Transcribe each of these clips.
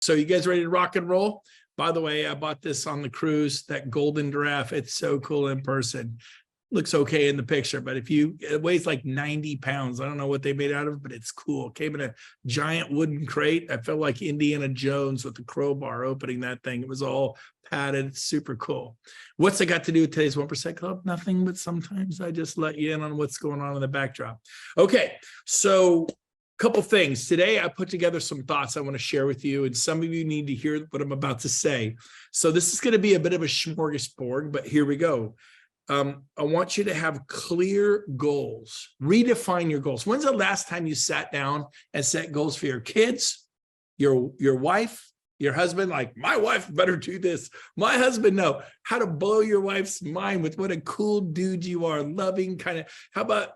So you guys ready to rock and roll? By the way, I bought this on the cruise, that golden giraffe. It's so cool in person. Looks okay in the picture, but it weighs like 90 pounds. I don't know what they made out of, but it's cool. It came in a giant wooden crate. I felt like Indiana Jones with the crowbar opening that thing. It was all padded. It's super cool. What's it got to do with today's 1% Club? Nothing, but sometimes I just let you in on what's going on in the backdrop. Okay, so couple things. Today, I put together some thoughts I want to share with you, and some of you need to hear what I'm about to say. So this is going to be a bit of a smorgasbord, but here we go. I want you to have clear goals. Redefine your goals. When's the last time you sat down and set goals for your kids, your wife, your husband? Like, my wife better do this. My husband, no. How to blow your wife's mind with what a cool dude you are, loving kind of. How about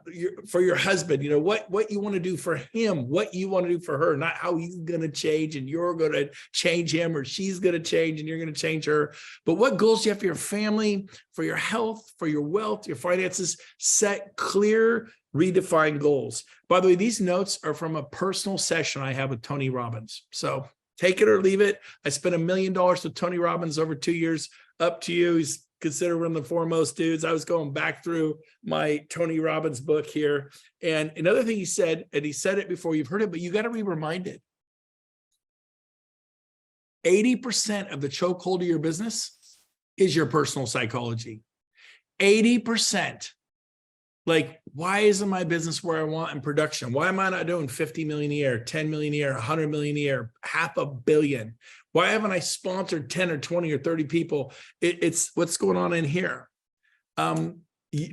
for your husband? You know, what you want to do for him, what you want to do for her, not how he's going to change and you're going to change him, or she's going to change and you're going to change her. But what goals do you have for your family, for your health, for your wealth, your finances? Set clear, redefined goals. By the way, these notes are from a personal session I have with Tony Robbins. So take it or leave it. I spent $1 million with Tony Robbins over 2 years. Up to you. He's considered one of the foremost dudes. I was going back through my Tony Robbins book here. And another thing he said, and he said it before, you've heard it, but you got to be reminded. 80% of the chokehold of your business is your personal psychology. 80%. Like, why isn't my business where I want in production? Why am I not doing 50 million a year, 10 million a year, 100 million a year, $500 million? Why haven't I sponsored 10 or 20 or 30 people? It's what's going on in here.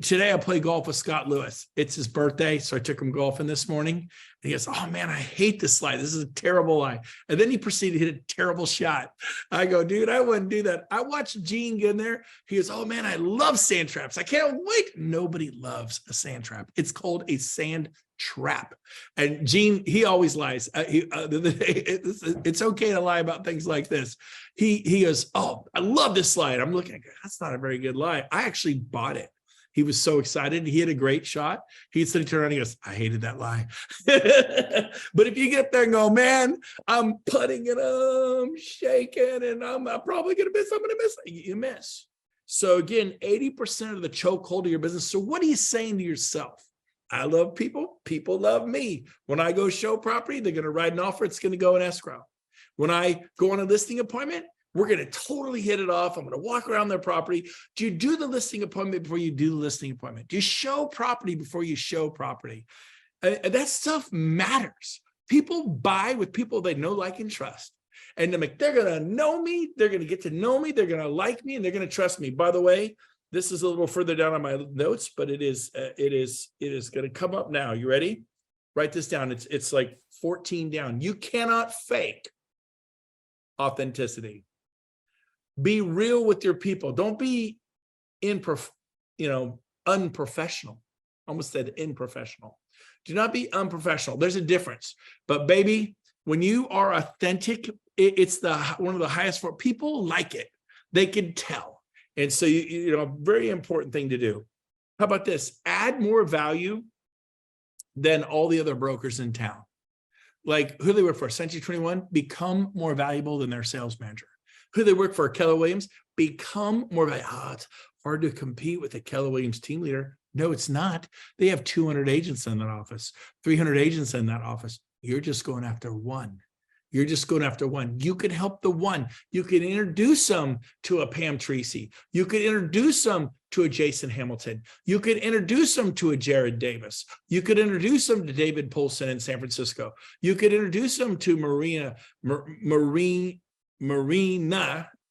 Today I play golf with Scott Lewis. It's his birthday, so I took him golfing this morning. And he goes, "Oh man, I hate this lie. This is a terrible lie." And then he proceeded to hit a terrible shot. I go, "Dude, I wouldn't do that." I watched Gene get in there. He goes, "Oh man, I love sand traps. I can't wait." Nobody loves a sand trap. It's called a sand trap. And Gene, he always lies. It's okay to lie about things like this. He goes, "Oh, I love this slide." I'm looking, that's not a very good lie. I actually bought it. He was so excited. He had a great shot. He said, he turned around and he goes, "I hated that lie." But if you get there and go, "Man, I'm putting it, I'm shaking, and I'm probably going to miss. I'm going to miss." You miss. So again, 80% of the chokehold of your business. So what are you saying to yourself? I love people. People love me. When I go show property, they're going to write an offer. It's going to go in escrow. When I go on a listing appointment, we're going to totally hit it off. I'm going to walk around their property. Do you do the listing appointment before you do the listing appointment? Do you show property before you show property? That stuff matters. People buy with people they know, like, and trust. And they're going to know me. They're going to get to know me. They're going to like me, and they're going to trust me. By the way, this is a little further down on my notes, but it is going to come up now. You ready? Write this down. It's like 14 down. You cannot fake authenticity. Be real with your people. Don't be unprofessional. Almost said unprofessional. Do not be unprofessional. There's a difference. But baby, when you are authentic, it's one of the highest for people. Like it, they can tell. And so a very important thing to do. How about this? Add more value than all the other brokers in town. Like, who they work for? Century 21. Become more valuable than their sales manager. Who they work for? Keller Williams. Become more valuable. It's hard to compete with a Keller Williams team leader. No, it's not. They have 200 agents in that office, 300 agents in that office. You're just going after one. You're just going after one. You can help the one. You can introduce them to a Pam Tracy. You could introduce them to a Jason Hamilton. You could introduce them to a Jared Davis. You could introduce them to David Polson in San Francisco. You could introduce them to Marina,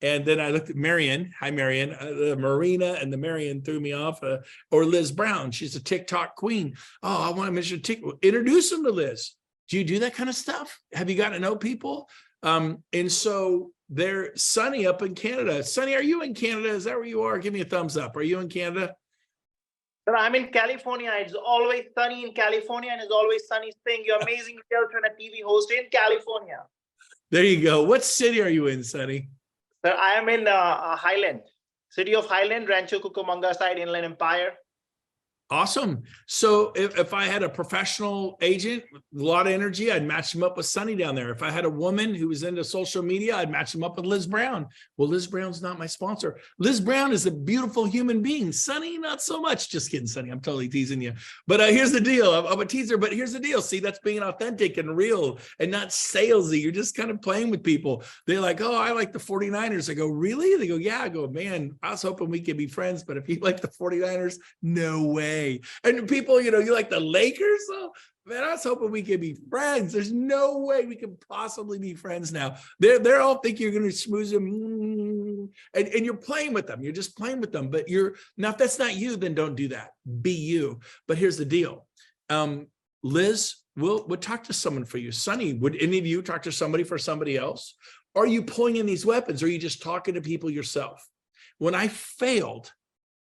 and then I looked at Marion. Hi, Marion. The Marina and the Marion threw me off. Or Liz Brown. She's a TikTok queen. Oh, I want to mention TikTok. Introduce them to Liz. Do you do that kind of stuff? Have you got to know people? And so they're Sunny up in Canada. Sunny, are you in Canada? Is that where you are? Give me a thumbs up. Are you in Canada? Sir, I'm in California. It's always sunny in California, and it's always sunny staying. You're amazing realtor and a TV host in California. There you go. What city are you in, Sunny? Sir, I am in Highland, city of Highland, Rancho Cucamonga side, Inland Empire. Awesome. So if I had a professional agent with a lot of energy, I'd match them up with Sunny down there. If I had a woman who was into social media, I'd match them up with Liz Brown. Well, Liz Brown's not my sponsor. Liz Brown is a beautiful human being. Sunny, not so much. Just kidding, Sunny. I'm totally teasing you. But here's the deal. I'm a teaser, but here's the deal. See, that's being authentic and real and not salesy. You're just kind of playing with people. They're like, oh, I like the 49ers. I go, really? They go, yeah. I go, man, I was hoping we could be friends, but if you like the 49ers, no way. And people, you like the Lakers. Oh, man, I was hoping we could be friends. There's no way we could possibly be friends now. They're all think you're going to schmooze them. And you're playing with them. You're just playing with them. But now, if that's not you, then don't do that. Be you. But here's the deal. Liz, we'll talk to someone for you. Sunny, would any of you talk to somebody for somebody else? Are you pulling in these weapons? Or are you just talking to people yourself? When I failed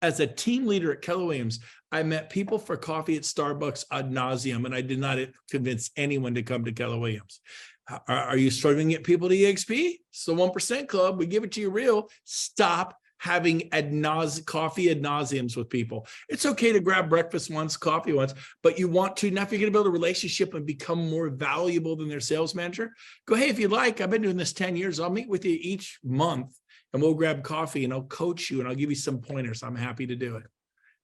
as a team leader at Keller Williams, I met people for coffee at Starbucks ad nauseum, and I did not convince anyone to come to Keller Williams. Are you struggling to get people to EXP? It's the 1% club. We give it to you real. Stop having coffee ad nauseums with people. It's okay to grab breakfast once, coffee once, but you want to, now if you're going to build a relationship and become more valuable than their sales manager, go, hey, if you like, I've been doing this 10 years. I'll meet with you each month and we'll grab coffee and I'll coach you and I'll give you some pointers. I'm happy to do it.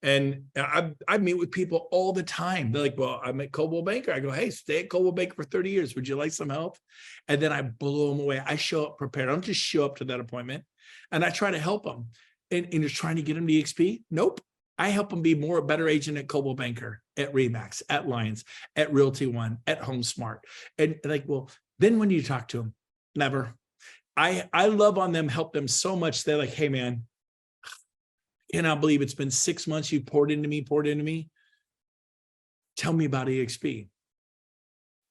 And I meet with people all the time. They're like, well, I'm at Coldwell Banker. I go, hey, stay at Coldwell Banker for 30 years. Would you like some help? And then I blow them away. I show up prepared. I don't just show up to that appointment. And I try to help them. And you're trying to get them to EXP? Nope. I help them be a better agent at Coldwell Banker, at Remax, at Lions, at Realty One, at HomeSmart. And like, well, then when do you talk to them? Never. I love on them, help them so much. They're like, hey, man, cannot believe it's been 6 months you poured into me. Tell me about EXP.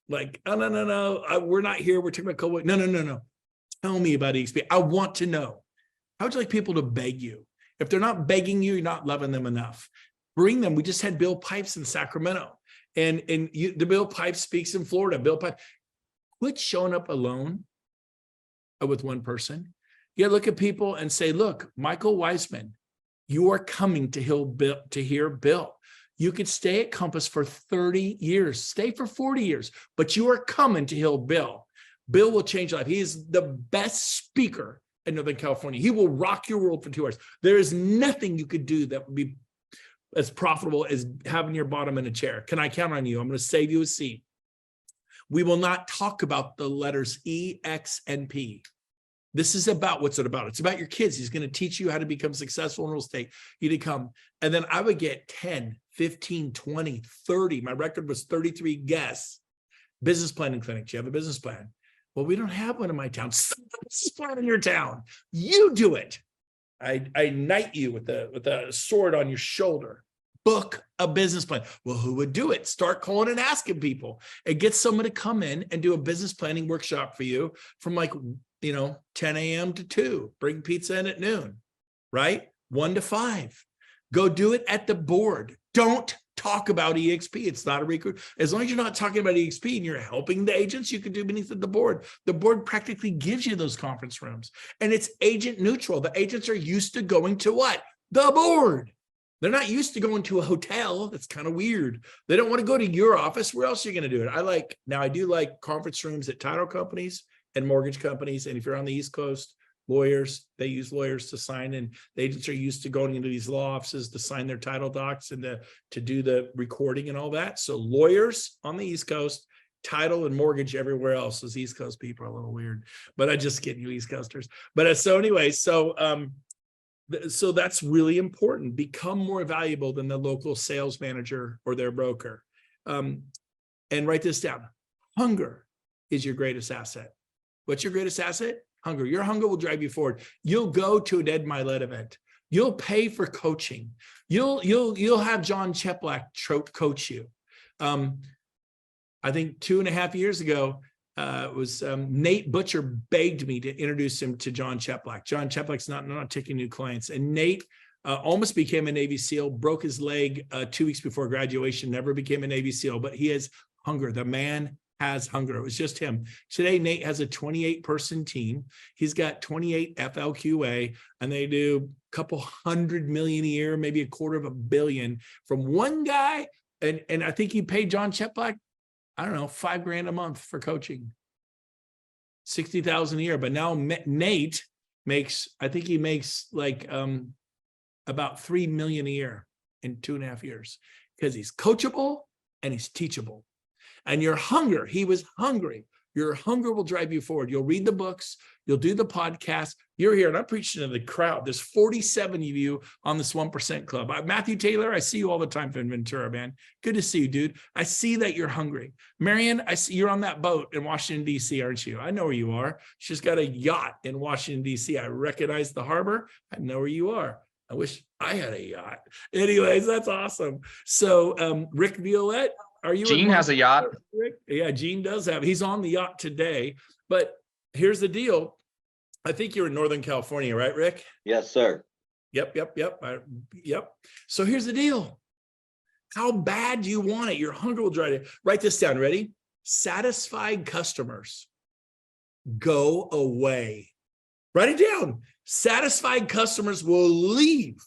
Like, oh, no. We're not here. We're talking about Coldwell. No. Tell me about EXP. I want to know. How would you like people to beg you? If they're not begging you, you're not loving them enough. Bring them. We just had Bill Pipes in Sacramento. And the Bill Pipes speaks in Florida. Bill Pipes. Quit showing up alone with one person. You look at people and say, look, Michael Weissman, you are coming to hear Bill. You could stay at Compass for 30 years, stay for 40 years, but you are coming to hear Bill. Bill will change your life. He is the best speaker in Northern California. He will rock your world for 2 hours. There is nothing you could do that would be as profitable as having your bottom in a chair. Can I count on you? I'm going to save you a seat. We will not talk about the letters E, X, and P. This is about what's it about. It's about your kids. He's going to teach you how to become successful in real estate. You to come. And then I would get 10, 15, 20, 30. My record was 33 guests. Business planning clinics. You have a business plan. Well, we don't have one in my town. Business plan in your town. You do it. I knight you with a sword on your shoulder. Book a business plan. Well, who would do it? Start calling and asking people and get someone to come in and do a business planning workshop for you from 10 a.m. to 2, bring pizza in at noon, right? 1 to 5. Go do it at the board. Don't talk about EXP. It's not a recruit. As long as you're not talking about EXP and you're helping the agents, you can do beneath the board. The board practically gives you those conference rooms and it's agent neutral. The agents are used to going to what? The board. They're not used to going to a hotel. That's kind of weird. They don't want to go to your office. Where else are you going to do it? I do like conference rooms at title companies and mortgage companies. And if you're on the East Coast, lawyers, they use lawyers to sign, and the agents are used to going into these law offices to sign their title docs and to do the recording and all that. So lawyers on the East Coast, title and mortgage everywhere else. Those East Coast people are a little weird, but I just get you East Coasters. But so anyway, so that's really important. Become more valuable than the local sales manager or their broker. And write this down. Hunger is your greatest asset. What's your greatest asset? Hunger. Your hunger will drive you forward. You'll go to an Ed Milet event. You'll pay for coaching. You'll have John Cheplack coach you. I think 2.5 years ago, it was Nate Butcher begged me to introduce him to John Cheplack. John Cheplack's not taking new clients. And Nate almost became a Navy SEAL, broke his leg 2 weeks before graduation, never became a Navy SEAL, but he has hunger. The man has hunger. It was just him. Today, Nate has a 28-person team. He's got 28 FLQA, and they do couple 100 million a year, maybe $250 million from one guy. And I think he paid John Cheplack, I don't know, $5,000 a month for coaching, 60,000 a year. But now Nate makes, I think he makes like about 3 million a year in 2.5 years, because he's coachable and he's teachable. And your hunger, he was hungry. Your hunger will drive you forward. You'll read the books, you'll do the podcast. You're here, and I'm preaching to the crowd. There's 47 of you on this 1% club. Matthew Taylor, I see you all the time in Ventura, man. Good to see you, dude. I see that you're hungry. Marion, I see you're on that boat in Washington, D.C., aren't you? I know where you are. She's got a yacht in Washington, D.C. I recognize the harbor. I know where you are. I wish I had a yacht. Anyways, that's awesome. So Rick Violette, are you? Gene has a yacht. Rick? Yeah, Gene does have. He's on the yacht today. But here's the deal. I think you're in Northern California, right, Rick? Yes, sir. Yep. Yep. So here's the deal. How bad do you want it? Your hunger will drive it. Write this down. Ready? Satisfied customers go away. Write it down. Satisfied customers will leave.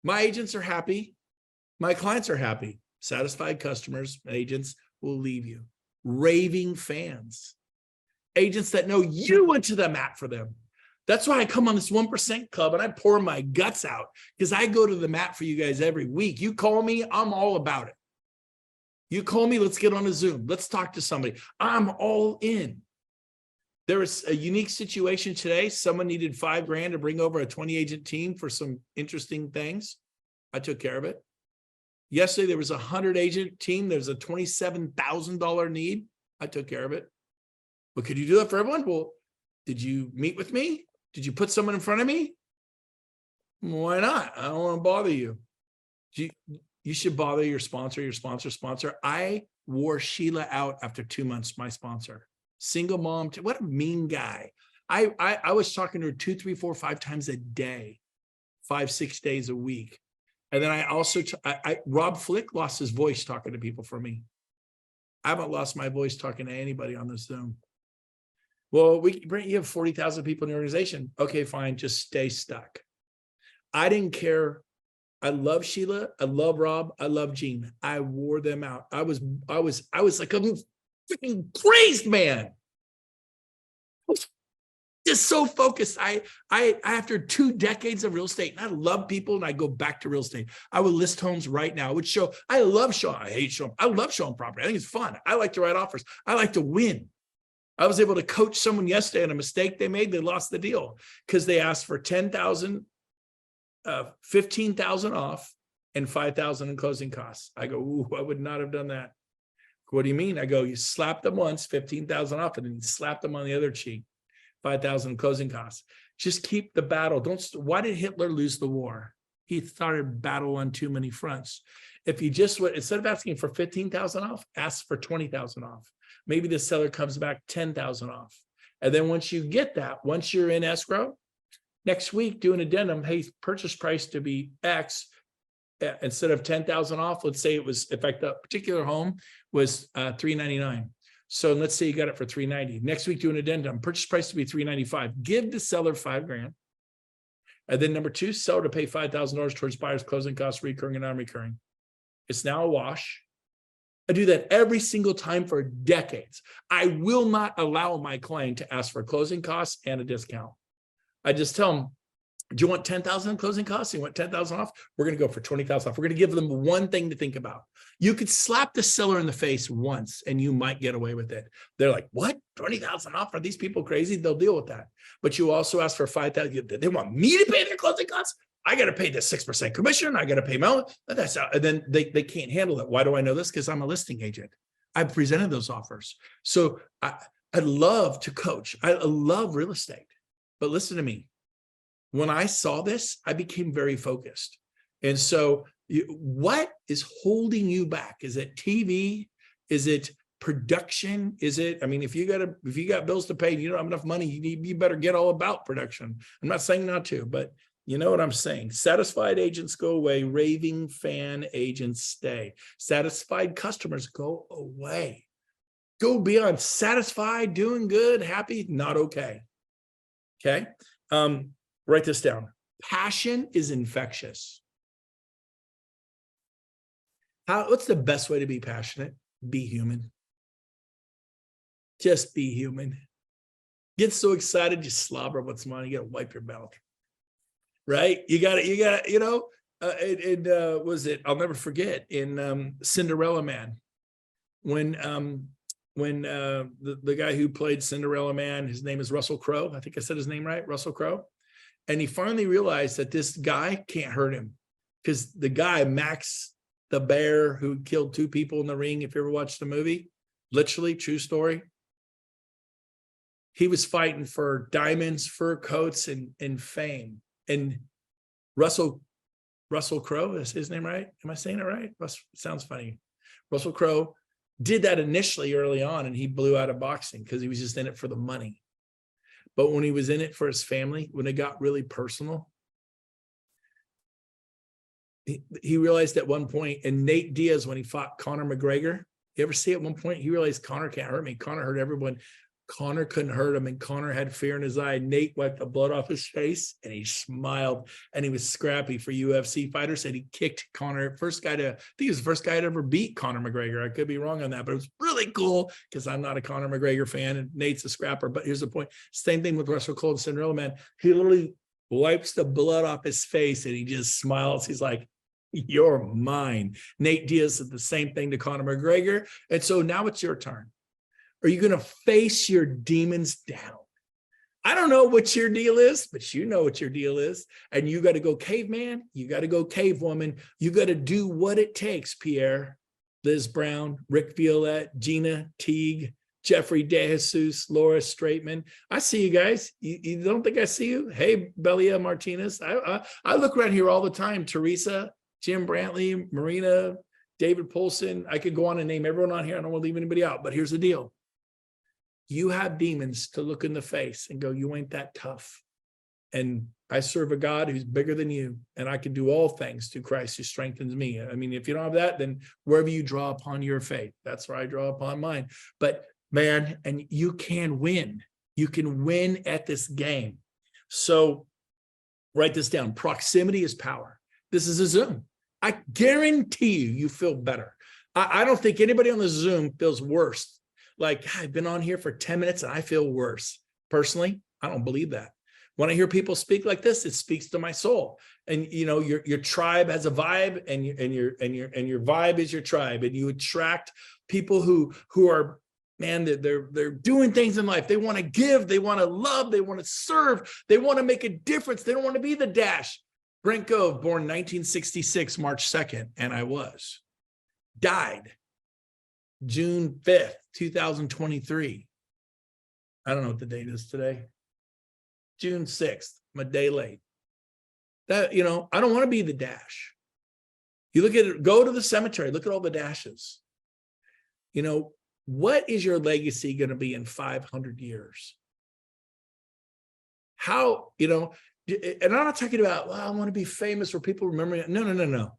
My agents are happy. My clients are happy. Satisfied customers, agents will leave you. Raving fans. Agents that know you went to the mat for them. That's why I come on this 1% club and I pour my guts out, because I go to the mat for you guys every week. You call me, I'm all about it. You call me, let's get on a Zoom. Let's talk to somebody. I'm all in. There was a unique situation today. Someone needed $5,000 to bring over a 20 agent team for some interesting things. I took care of it. Yesterday, there was a 100 agent team. There's a $27,000 need. I took care of it. But could you do that for everyone? Well, did you meet with me? Did you put someone in front of me? Why not? I don't want to bother you. You should bother your sponsor. I wore Sheila out after 2 months, my sponsor. Single mom. What a mean guy. I was talking to her 2, 3, 4, 5 times a day, 5, 6 days a week. And then I also, Rob Flick lost his voice talking to people for me. I haven't lost my voice talking to anybody on this Zoom. Well, Brent, you have 40,000 people in your organization. Okay, fine. Just stay stuck. I didn't care. I love Sheila. I love Rob. I love Gene. I wore them out. I was like a freaking crazed man. Just so focused. I after 2 decades of real estate, and I love people, and I go back to real estate. I would list homes right now. I would show. I love showing. I hate showing. I love showing property. I think it's fun. I like to write offers. I like to win. I was able to coach someone yesterday on a mistake they made. They lost the deal because they asked for 10,000, 15,000 off, and 5,000 in closing costs. I go, ooh, I would not have done that. What do you mean? I go, you slapped them once, 15,000 off, and then you slap them on the other cheek, 5,000 in closing costs. Just keep the battle. Why did Hitler lose the war? He started battle on too many fronts. If you just would, instead of asking for 15,000 off, ask for 20,000 off. Maybe the seller comes back 10,000 off. And then once you get that, once you're in escrow, next week do an addendum. Hey, purchase price to be X instead of 10,000 off. Let's say it was, in fact, the particular home was $399. So let's say you got it for $390. Next week, do an addendum. Purchase price to be $395. Give the seller $5,000. And then number 2, seller to pay $5,000 towards buyer's closing costs, recurring and non-recurring. It's now a wash. I do that every single time for decades. I will not allow my client to ask for closing costs and a discount. I just tell them, do you want 10,000 in closing costs? You want 10,000 off? We're going to go for 20,000 off. We're going to give them one thing to think about. You could slap the seller in the face once and you might get away with it. They're like, what? 20,000 off? Are these people crazy? They'll deal with that. But you also ask for 5,000. They want me to pay their closing costs? I got to pay the 6% commission. I got to pay my own. That's out. And then they can't handle it. Why do I know this? Because I'm a listing agent. I presented those offers. So I love to coach. I love real estate. But listen to me. When I saw this, I became very focused. And so what is holding you back? Is it TV? Is it production? Is it, I mean, if you got bills to pay and you don't have enough money, you better get all about production. I'm not saying not to, but you know what I'm saying? Satisfied agents go away. Raving fan agents stay. Satisfied customers go away. Go beyond satisfied, doing good, happy, not okay. Okay. Write this down. Passion is infectious. What's the best way to be passionate? Be human. Just be human. Get so excited, you slobber what's mine. You got to wipe your mouth, right? You got to, you know, was it, I'll never forget in Cinderella Man, when the guy who played Cinderella Man, his name is Russell Crowe. I think I said his name right, Russell Crowe. And he finally realized that this guy can't hurt him, because the guy, Max the bear who killed 2 people in the ring, if you ever watched the movie, literally true story. He was fighting for diamonds, fur coats, and fame. And Russell Crowe, is his name right? Am I saying it right? Sounds funny. Russell Crowe did that initially early on, and he blew out of boxing because he was just in it for the money. But when he was in it for his family, when it got really personal, he realized at one point, and Nate Diaz, when he fought Conor McGregor, you ever see at one point, he realized Conor can't hurt me. Conor hurt everyone. Conor couldn't hurt him, and Conor had fear in his eye. Nate wiped the blood off his face, and he smiled, and he was scrappy for UFC fighters, and he kicked Conor. I think he was the first guy to ever beat Conor McGregor. I could be wrong on that, but it was really cool because I'm not a Conor McGregor fan, and Nate's a scrapper. But here's the point. Same thing with Russell Crowe and Cinderella Man. He literally wipes the blood off his face, and he just smiles. He's like, "You're mine." Nate Diaz did the same thing to Conor McGregor. And so now it's your turn. Are you going to face your demons down? I don't know what your deal is, but you know what your deal is. And you got to go caveman. You got to go cavewoman. You got to do what it takes, Pierre, Liz Brown, Rick Violette, Gina Teague, Jeffrey DeJesus, Laura Straitman. I see you guys. You don't think I see you? Hey, Belia Martinez. I look around here all the time. Teresa, Jim Brantley, Marina, David Polson. I could go on and name everyone on here. I don't want to leave anybody out, but here's the deal. You have demons to look in the face and go, "You ain't that tough." And I serve a God who's bigger than you, and I can do all things through Christ who strengthens me. I mean, if you don't have that, then wherever you draw upon your faith, that's where I draw upon mine. But man, and you can win. You can win at this game. So write this down. Proximity is power. This is a Zoom. I guarantee you feel better. I don't think anybody on the Zoom feels worse. Like, I've been on here for 10 minutes and I feel worse. Personally, I don't believe that. When I hear people speak like this, it speaks to my soul. And you know, your tribe has a vibe, and your vibe is your tribe, and you attract people who are, man, they're doing things in life. They want to give, they want to love, they want to serve, they want to make a difference. They don't want to be the dash. Brent Gove, born 1966, March 2nd, and I was. Died June 5th, 2023. I don't know what the date is today. June 6th, I'm a day late. That, you know, I don't want to be the dash. You look at it, go to the cemetery, look at all the dashes. You know, what is your legacy going to be in 500 years? How, you know, and I'm not talking about, well, I want to be famous where people remember me. No.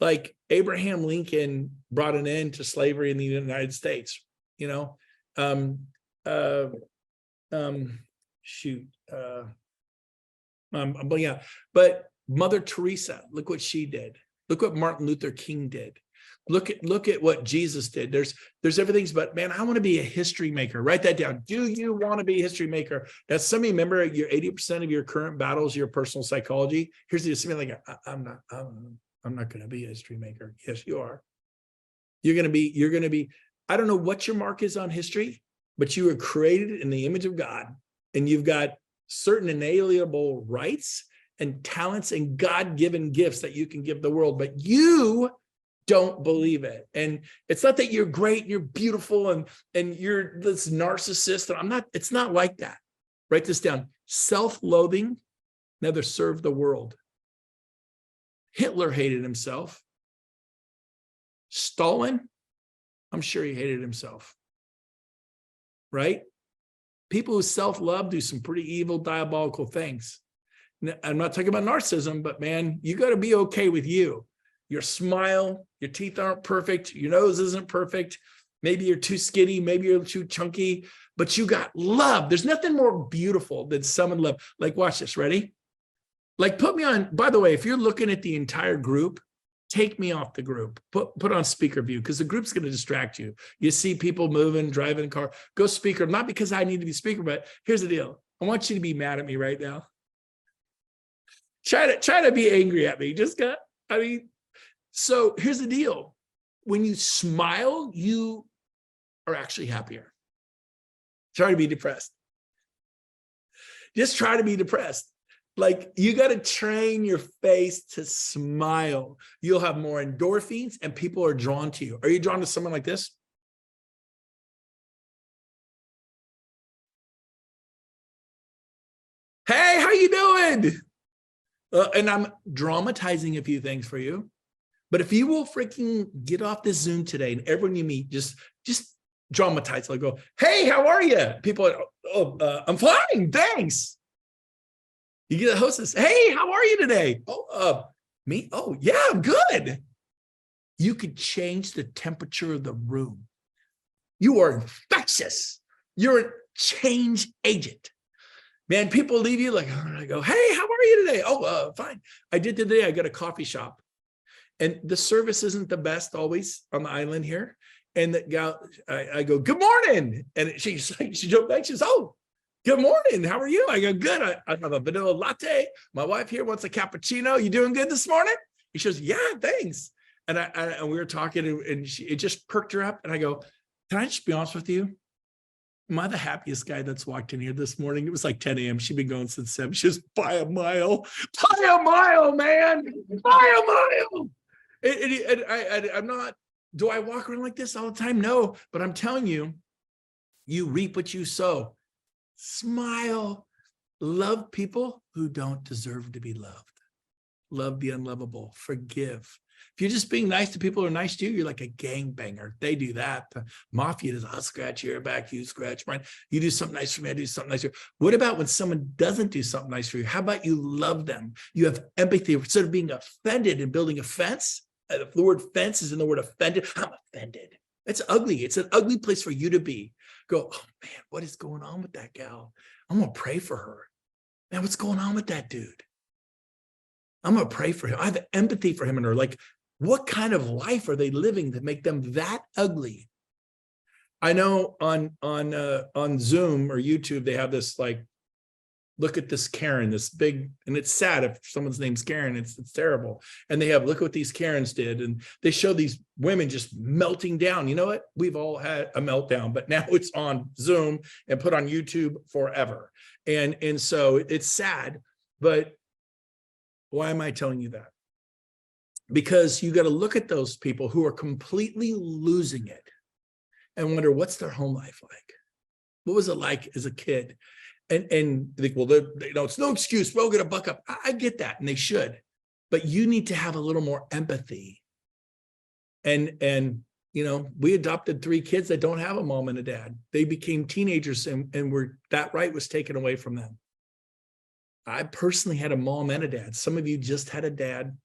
Like Abraham Lincoln brought an end to slavery in the United States, you know. But Mother Teresa, look what she did. Look what Martin Luther King did. Look at what Jesus did. There's everything, but man, I want to be a history maker. Write that down. Do you want to be a history maker? That's some of you remember your 80% of your current battles, your personal psychology. Here's the something like, I'm not going to be a history maker. Yes, you are. You're going to be, I don't know what your mark is on history, but you were created in the image of God, and you've got certain inalienable rights and talents and God-given gifts that you can give the world, but you don't believe it. And it's not that you're great, you're beautiful, and you're this narcissist. And it's not like that. Write this down. Self-loathing never served the world. Hitler hated himself. Stalin, I'm sure he hated himself. Right? People who self-love do some pretty evil, diabolical things. I'm not talking about narcissism, but man, you got to be okay with you. Your smile, your teeth aren't perfect, your nose isn't perfect. Maybe you're too skinny, maybe you're too chunky, but you got love. There's nothing more beautiful than someone love. Like, watch this, ready? Like put me on, by the way, if you're looking at the entire group, take me off the group, put on speaker view, because the group's going to distract you. You see people moving, driving a car, go speaker, not because I need to be speaker, but here's the deal. I want you to be mad at me right now. Try to be angry at me. So here's the deal. When you smile, you are actually happier. Try to be depressed. Just try to be depressed. Like you got to train your face to smile. You'll have more endorphins and people are drawn to you. Are you drawn to someone like this? Hey, how you doing? And I'm dramatizing a few things for you. But if you will freaking get off this Zoom today and everyone you meet, just dramatize. Like go, hey, how are you? People are, I'm fine, thanks. You get a hostess, hey, how are you today? Oh, me? Oh, yeah, I'm good. You could change the temperature of the room. You are infectious. You're a change agent. Man, people leave you like, oh, I go, hey, how are you today? Oh, fine. I did today. I got a coffee shop. And the service isn't the best always on the island here. And the gal, I go, good morning. And she jumped back. She says, oh, good morning. How are you? I go, good. I have a vanilla latte. My wife here wants a cappuccino. You doing good this morning? She goes, yeah, thanks. And and we were talking and it just perked her up. And I go, can I just be honest with you? Am I the happiest guy that's walked in here this morning? It was like 10 a.m. She'd been going since 7. She was by a mile, man, by a mile. I'm not, do I walk around like this all the time? No, but I'm telling you, you reap what you sow. Smile, love people who don't deserve to be loved. Love the unlovable, forgive. If you're just being nice to people who are nice to you, you're like a gangbanger. They do that. The mafia does, I'll scratch your back, you scratch mine. You do something nice for me, I do something nice for you. What about when someone doesn't do something nice for you? How about you love them? You have empathy instead of being offended and building a fence. The word fence is in the word offended. I'm offended. It's ugly. It's an ugly place for you to be. Go, oh man, what is going on with that gal? I'm going to pray for her. Man, what's going on with that dude? I'm going to pray for him. I have empathy for him and her. Like, what kind of life are they living to make them that ugly? I know on Zoom or YouTube, they have this like, look at this Karen, this big, and it's sad if someone's name's Karen, it's terrible. And they have, look what these Karens did. And they show these women just melting down. You know what? We've all had a meltdown, but now it's on Zoom and put on YouTube forever. And so it's sad, but why am I telling you that? Because you got to look at those people who are completely losing it and wonder, what's their home life like? What was it like as a kid? And think, well, it's no excuse. We'll get a buck up. I get that, and they should, but you need to have a little more empathy. And we adopted 3 kids that don't have a mom and a dad. They became teenagers, and that right was taken away from them. I personally had a mom and a dad. Some of you just had a dad.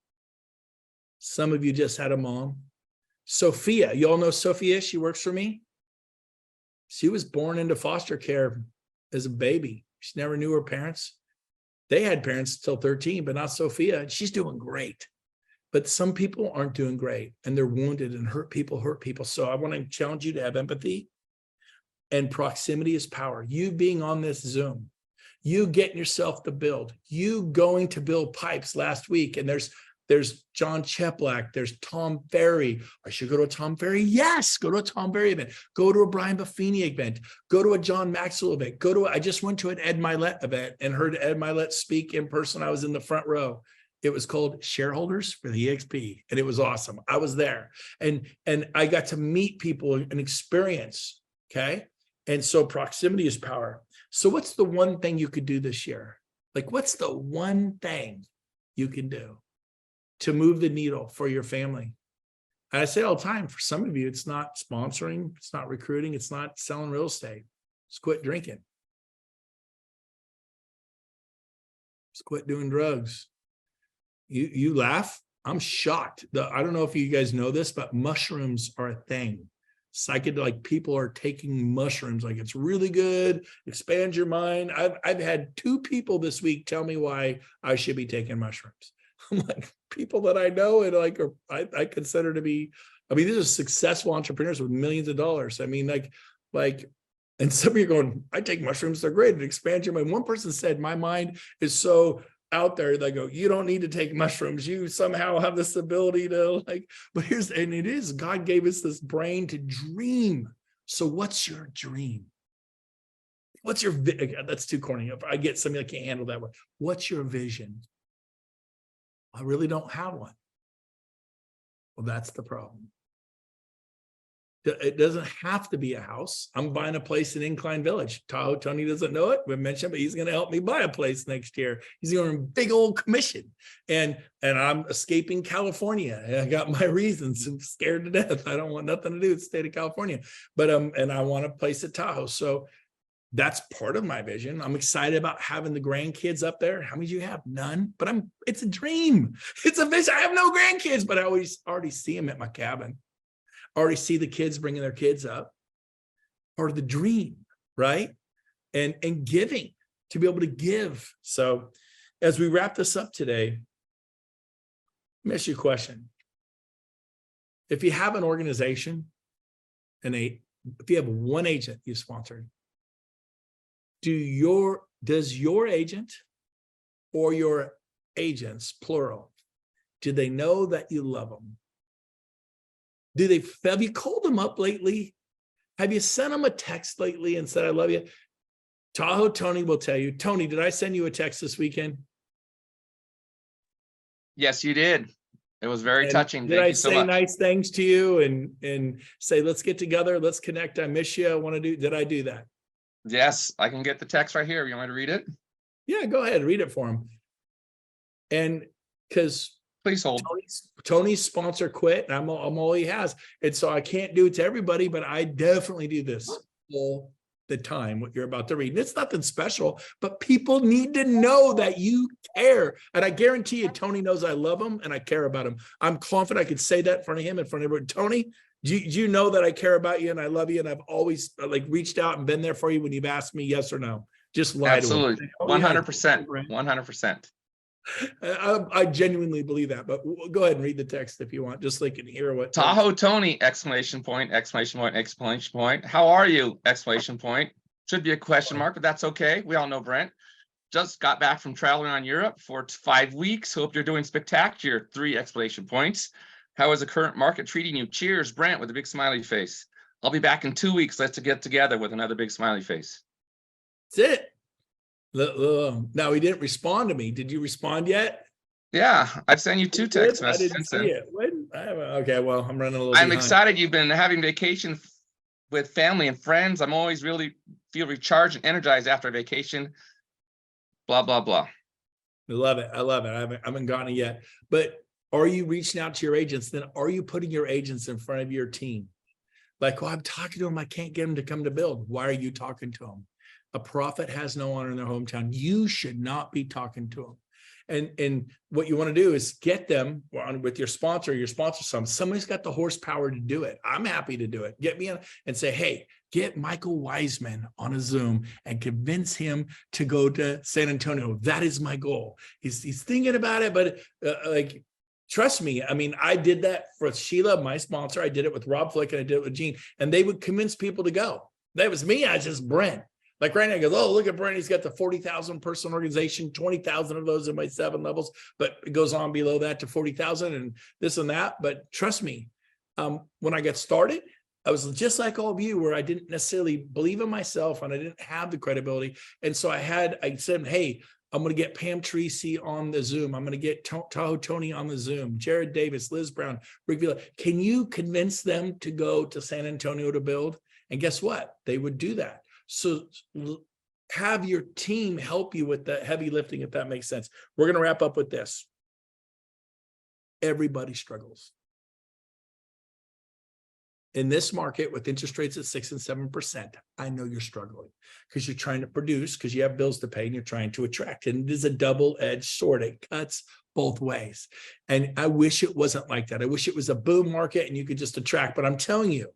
Some of you just had a mom. Sophia, you all know Sophia. She works for me. She was born into foster care as a baby. She never knew her parents. They had parents till 13, but not Sophia. She's doing great. But some people aren't doing great, and they're wounded, and hurt people. So I want to challenge you to have empathy, and proximity is power. You being on this Zoom, you getting yourself to build, you going to build pipes last week, and there's John Cheplack, there's Tom Ferry. I should go to a Tom Ferry. Yes, go to a Tom Ferry event. Go to a Brian Buffini event. Go to a John Maxwell event. I just went to an Ed Milet event and heard Ed Milet speak in person. I was in the front row. It was called Shareholders for the EXP, and it was awesome. I was there, and I got to meet people and experience, okay? And so proximity is power. So what's the one thing you could do this year? Like, what's the one thing you can do to move the needle for your family? And I say all the time, for some of you, it's not sponsoring, it's not recruiting, it's not selling real estate. Just quit drinking. Just quit doing drugs. You laugh. I'm shocked. I don't know if you guys know this, but mushrooms are a thing. psychedelic people are taking mushrooms like it's really good, expand your mind. I've had 2 people this week tell me why I should be taking mushrooms. I'm like, people that I know and like I consider to be, I mean, these are successful entrepreneurs with millions of dollars. I mean, like, and some of you are going, I take mushrooms, they're great, it expands your mind. One person said, my mind is so out there. They go, you don't need to take mushrooms. You somehow have this ability to like, but and it is, God gave us this brain to dream. So what's your dream? What's your, that's too corny. I get somebody that can't handle that one. What's your vision? I really don't have one. Well, that's the problem. It doesn't have to be a house. I'm buying a place in Incline Village. Tahoe Tony doesn't know it. We mentioned, but he's going to help me buy a place next year. He's going to earn a big old commission. And I'm escaping California. I got my reasons. I'm scared to death. I don't want nothing to do with the state of California. But and I want a place at Tahoe. So that's part of my vision. I'm excited about having the grandkids up there. How many do you have? None. But it's a dream. It's a vision. I have no grandkids, but I already see them at my cabin. Already see the kids bringing their kids up. Part of the dream, right? And giving, to be able to give. So as we wrap this up today, let me ask you a question. If you have an organization and if you have one agent you sponsored, does your agent or your agents, plural, do they know that you love them? Have you called them up lately? Have you sent them a text lately and said, I love you? Tahoe Tony will tell you. Tony, did I send you a text this weekend? Yes, you did. It was very touching. Did I say nice things to you and say, let's get together, let's connect, I miss you, I want to do, did I do that? Yes, I can get the text right here. You want me to read it? Yeah, go ahead, read it for him. And because please hold. Tony's sponsor quit, and I'm all he has. And so I can't do it to everybody, but I definitely do this all the time, what you're about to read. And it's nothing special, but people need to know that you care. And I guarantee you, Tony knows I love him and I care about him. I'm confident I could say that in front of him, in front of everyone. Tony, do you know that I care about you and I love you? And I've always reached out and been there for you when you've asked me yes or no. Just lie. Absolutely. 100%. 100%. I genuinely believe that, but go ahead and read the text if you want, just so they can hear what. Tahoe Tony, exclamation point, exclamation point, exclamation point. How are you? Exclamation point. Should be a question mark, but that's okay. We all know Brent. Just got back from traveling on Europe for 5 weeks. Hope you're doing spectacular. 3 exclamation points. How is the current market treating you? Cheers, Brent, with a big smiley face. I'll be back in 2 weeks. Let's get together with another big smiley face. That's it. Now he didn't respond to me. Did you respond yet? Yeah, I've sent you 2 text messages. I didn't see it. Okay, well, I'm running a little. I'm excited. You've been having vacation with family and friends. I'm always really feel recharged and energized after a vacation. Blah blah blah. I love it. I haven't gotten it yet. But are you reaching out to your agents? Then are you putting your agents in front of your team? Like, I'm talking to them. I can't get them to come to build. Why are you talking to them? A prophet has no honor in their hometown. You should not be talking to them. And what you want to do is get them with your sponsor somebody's got the horsepower to do it. I'm happy to do it. Get me in and say, hey, get Michael Wiseman on a Zoom and convince him to go to San Antonio. That is my goal. He's thinking about it, but trust me. I mean, I did that for Sheila, my sponsor. I did it with Rob Flick and I did it with Gene, and they would convince people to go. That was me. I was just Brent. Like right now, he goes, oh, look at Brent. He's got the 40,000 person organization, 20,000 of those in my 7 levels, but it goes on below that to 40,000 and this and that. But trust me, when I got started, I was just like all of you, where I didn't necessarily believe in myself and I didn't have the credibility. And so I said, hey, I'm going to get Pam Tracy on the Zoom. I'm going to get Tahoe Tony on the Zoom, Jared Davis, Liz Brown, Rick Villa. Can you convince them to go to San Antonio to build? And guess what? They would do that. So have your team help you with the heavy lifting, if that makes sense. We're going to wrap up with this. Everybody struggles. In this market with interest rates at 6 and 7%, I know you're struggling because you're trying to produce, because you have bills to pay and you're trying to attract. And it is a double-edged sword. It cuts both ways. And I wish it wasn't like that. I wish it was a boom market and you could just attract. But I'm telling you,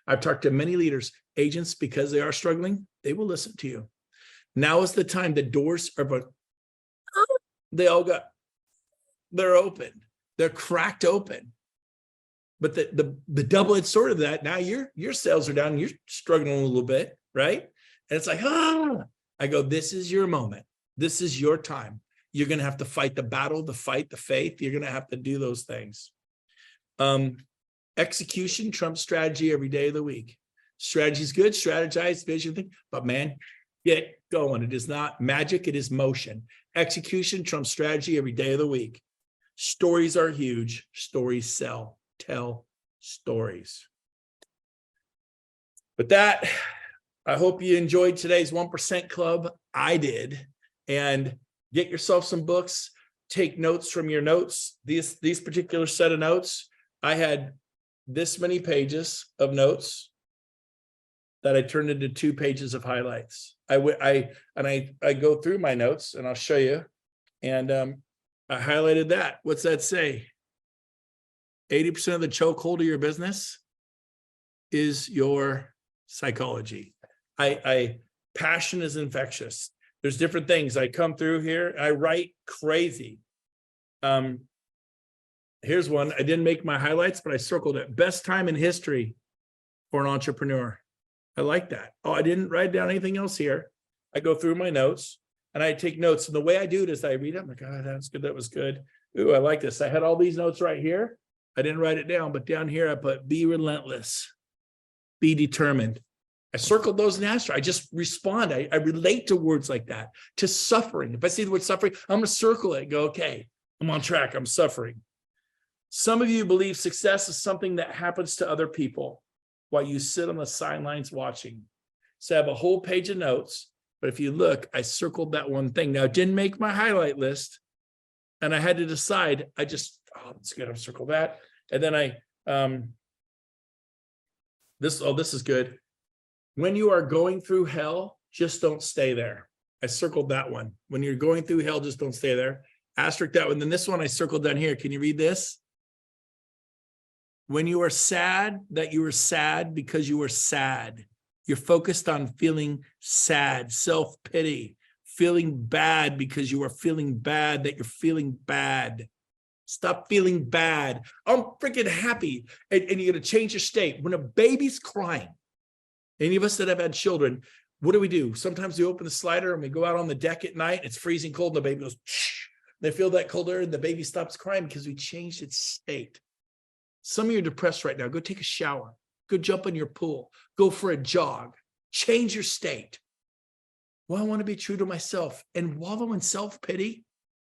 I've talked to many leaders, agents, because they are struggling, they will listen to you. Now is the time. The doors are, they're open. They're cracked open. But the double-edged sword of that, now your sales are down, and you're struggling a little bit, right? And it's like, I go, this is your moment. This is your time. You're going to have to fight the battle, the fight, the faith. You're going to have to do those things. Execution trumps strategy every day of the week. Strategy is good, strategize, vision, but man, get going. It is not magic, it is motion. Execution trumps strategy every day of the week. Stories are huge. Stories sell. Tell stories. With that, I hope you enjoyed today's 1% Club. I did. And get yourself some books. Take notes from your notes. These particular set of notes, I had this many pages of notes that I turned into 2 pages of highlights. I go through my notes, and I'll show you. And I highlighted that. What's that say? 80% of the chokehold of your business is your psychology. Passion is infectious. There's different things. I come through here. I write crazy. Here's one. I didn't make my highlights, but I circled it. Best time in history for an entrepreneur. I like that. Oh, I didn't write down anything else here. I go through my notes and I take notes. And the way I do it is I read it. I'm like, oh, that was good. That was good. Ooh, I like this. I had all these notes right here. I didn't write it down, but down here I put be relentless, be determined. I circled those in Astro. I just respond. I relate to words like that, to suffering. If I see the word suffering, I'm going to circle it and go, okay, I'm on track. I'm suffering. Some of you believe success is something that happens to other people while you sit on the sidelines watching. So I have a whole page of notes, but if you look, I circled that one thing. Now, it didn't make my highlight list, and I had to decide. I just, oh, that's good. I'll circle that. And then this is good. When you are going through hell, just don't stay there. I circled that one. When you're going through hell, just don't stay there. Asterisk that one. Then this one I circled down here. Can you read this? When you are sad, that you are sad because you are sad. You're focused on feeling sad, self-pity, feeling bad because you are feeling bad, that you're feeling bad. Stop feeling bad. I'm freaking happy. And you're going to change your state. When a baby's crying, any of us that have had children, what do? Sometimes we open the slider and we go out on the deck at night. It's freezing cold. And the baby goes, shh. They feel that cold air and the baby stops crying because we changed its state. Some of you are depressed right now. Go take a shower. Go jump in your pool. Go for a jog. Change your state. Well, I want to be true to myself and wallow in self-pity.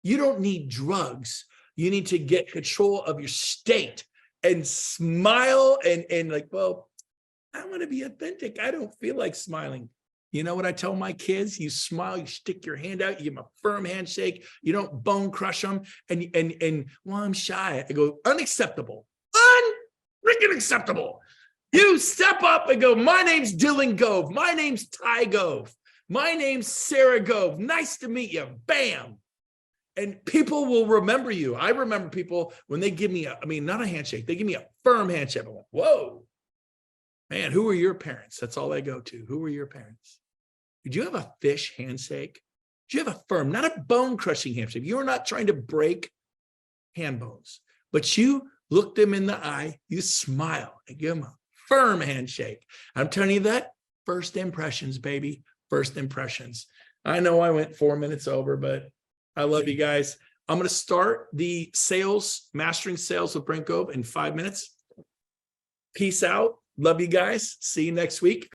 You don't need drugs. You need to get control of your state and smile and like, well, I want to be authentic. I don't feel like smiling. You know what I tell my kids? You smile, you stick your hand out, you give them a firm handshake. You don't bone crush them. And well, I'm shy. I go, unacceptable. Unfreaking acceptable. You step up and go, my name's Dylan Gove. My name's Ty Gove. My name's Sarah Gove. Nice to meet you. Bam. And people will remember you. I remember people when they give me not a handshake. They give me a firm handshake. I'm like, whoa, man, who are your parents? That's all I go to. Who are your parents? Did you have a fish handshake? Did you have a firm, not a bone crushing handshake? You are not trying to break hand bones, but you look them in the eye, you smile and give them a firm handshake. I'm telling you that first impressions, baby, first impressions. I know I went 4 minutes over, but I love you guys. I'm going to start the mastering sales with Brent Gove in 5 minutes. Peace out. Love you guys. See you next week.